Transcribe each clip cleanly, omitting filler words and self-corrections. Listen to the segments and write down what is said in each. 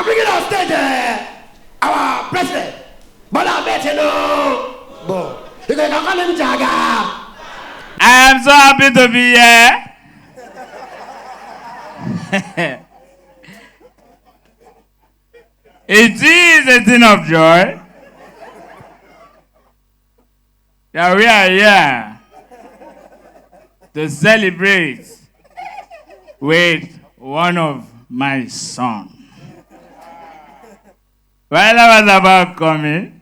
bringing on stage our president. But I bet you know. Boy, you can call him Jaga. I am so happy to be here. It is a thing of joy that we are here to celebrate with one of my sons. While I was about coming,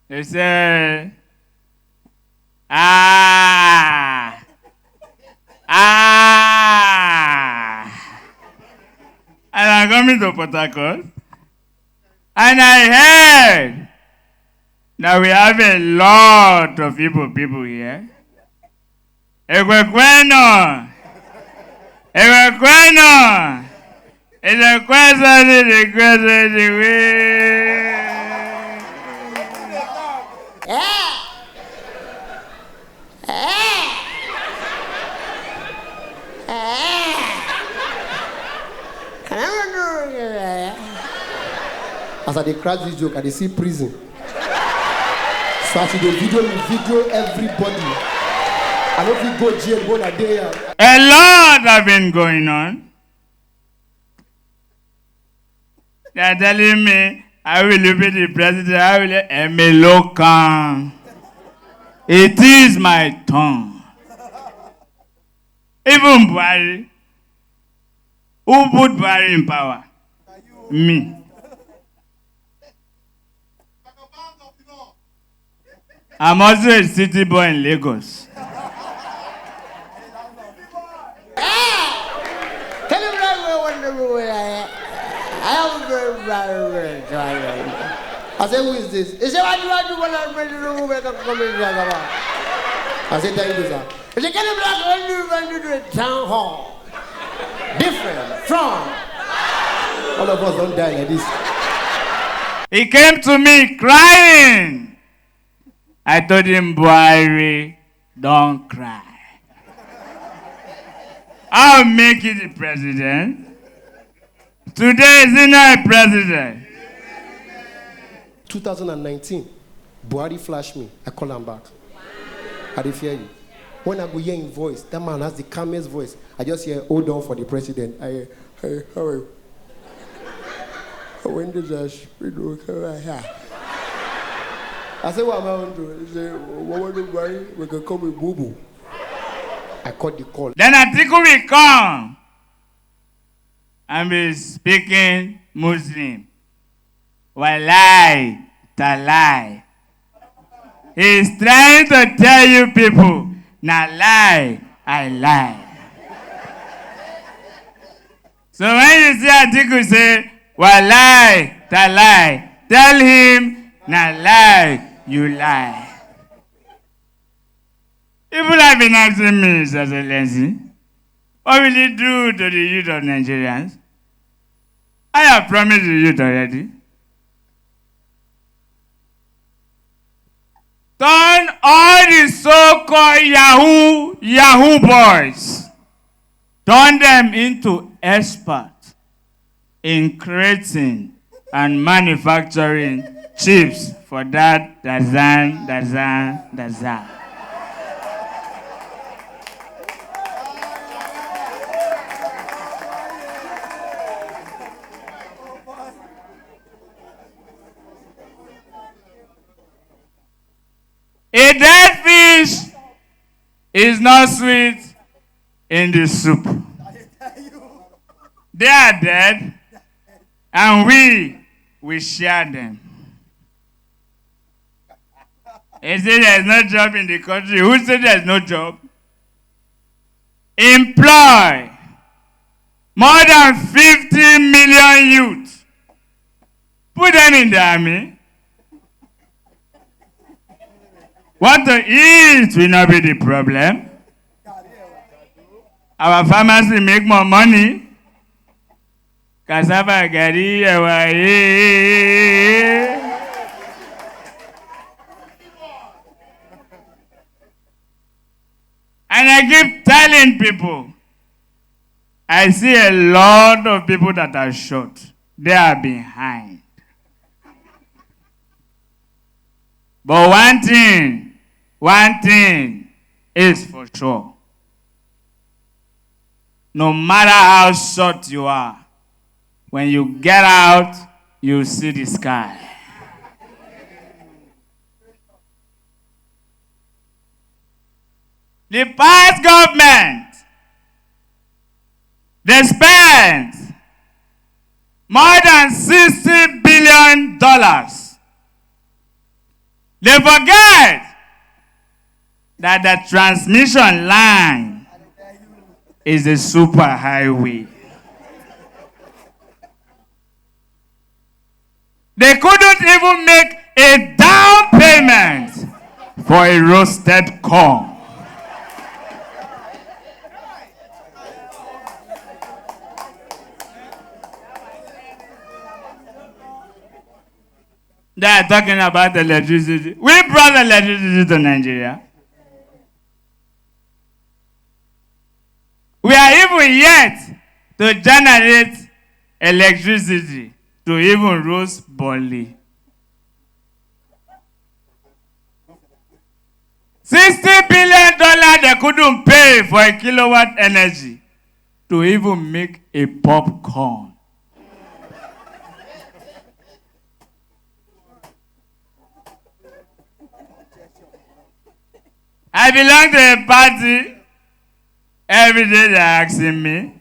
they said, and I'm coming to Port Harcourt, and I heard that we have a lot of people here. Equequeno. It's a question. As I crack this joke, I see prison. So I see the video everybody. I don't think go jail one a day. A lot have been going on. They are telling me, I will be the president, I will be local. It is my turn. Even Buhari, who put Buhari in power? Me. I'm also a city boy in Lagos. I said, who is this? He said, what do I do when I'm ready to move back up? I said, thank you, sir. He said, can you do a town hall? Different from. All of us don't die like this. He came to me crying. I told him, Buhari, don't cry. I'll make you the president. Today is not a president. 2019, Buhari flashed me. I call him back. I didn't fear you. When I go hear his voice, that man has the calmest voice. I just hear, hold on for the president. Hey, how are you? When did I speak? I said, what am I going to do? He said, what do we can call me Boo Boo. I caught the call. Then Atiku will come and be speaking Muslim. Walai, talai. He's trying to tell you people, na lie, I lie. So when you see Atiku say, walai, talai, tell him, na lie, you lie. People have been asking me, Mr. Excellency, what will you do to the youth of Nigerians? I have promised the youth already. Turn all the so-called Yahoo boys, turn them into experts in creating and manufacturing chips for that Dazan. A dead fish is not sweet in the soup. They are dead, and we share them. He said there's no job in the country. Who said there's no job? Employ more than 50 million youth. Put them in the army. What to eat will not be the problem. Our farmers will make more money. Cassava, gari, and I keep telling people, I see a lot of people that are short. they are behind. But one thing is for sure. No matter how short you are, when you get out, you see the sky. The past government, they spent more than $60 billion. They forget that the transmission line is a super highway. They couldn't even make a down payment for a roasted corn. They are talking about electricity. We brought electricity to Nigeria. We are even yet to generate electricity to even roast barley. $60 billion they couldn't pay for a kilowatt energy to even make a popcorn. I belong to a party. Every day they're asking me,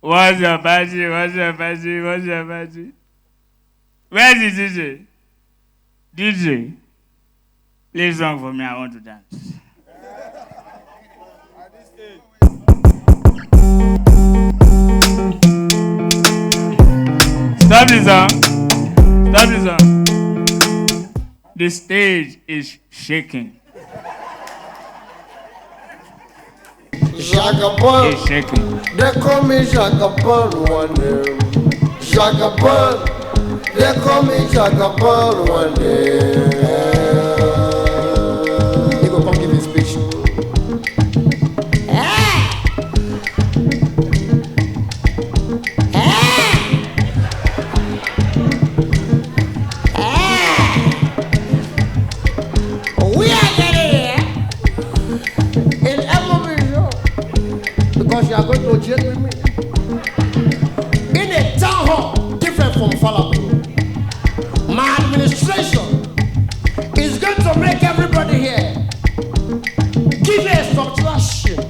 what's your party? What's your party? What's your party? Where's the DJ? DJ, play a song for me. I want to dance. Stop the song. Stop the song. The stage is shaking. Jagabon, It's shaking. they call me Jagabon one day. Jagabon, they call me Jagabon one day. He go come give his speech. We are getting here in M.O.P show because you are going to jail with me in a town hall different from Falafel. My administration is going to make everybody here give a subtraction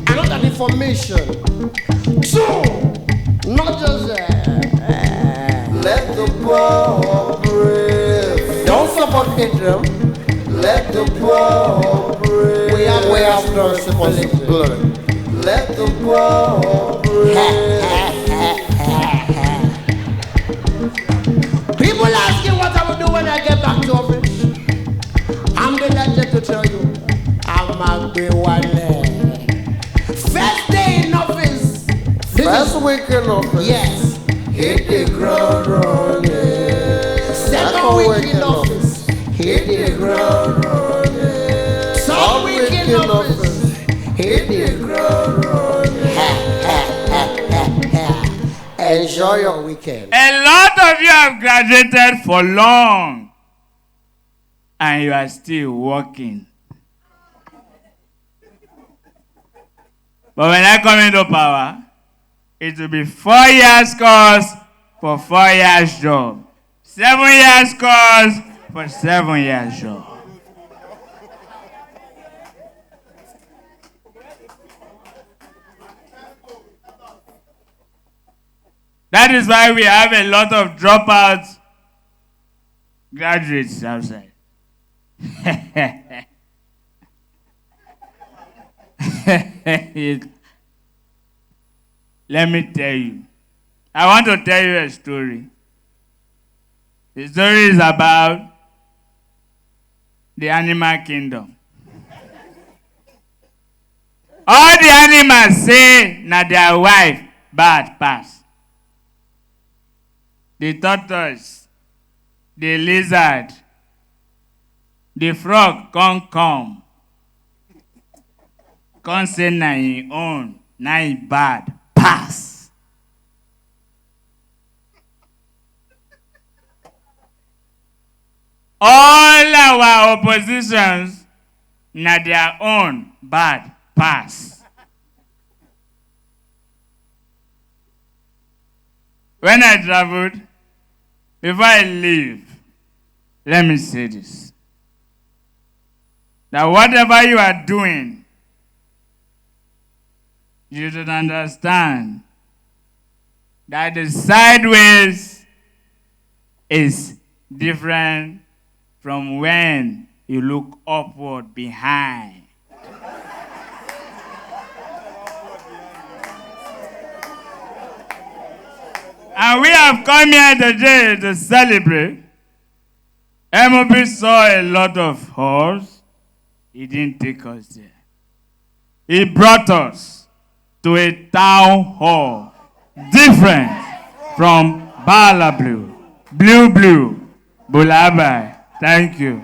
and not an information. Two, not just let the poor breathe. Don't support them. Let the poor breathe. We have no responsibility. Let the poor breathe. People asking what I will do when I get back to office. I'm delighted to tell you, I'm a big one. First day in office. First week in office. Yes. Hit the ground running. Second week in office. Hit the ground running. Third week in office. Hit the ground running. Enjoy your weekend. A lot of you have graduated for long and you are still working. But when I come into power, it will be 4 years course for 4 years job. 7 years course for 7 years job. That is why we have a lot of dropouts, graduates outside. Let me tell you. I want to tell you a story. The story is about the animal kingdom. All the animals say na their wife bad pass. The tortoise, the lizard, the frog come. Come say na him own, na him bad pass. All our oppositions na their own bad pass. When I traveled, before I leave, let me say this. That whatever you are doing, you should understand that the sideways is different from when you look upward behind. And we have come here today to celebrate. M.O.P saw a lot of halls. He didn't take us there. He brought us to a town hall different from Bala Blue, Blue, Bulabai. Thank you.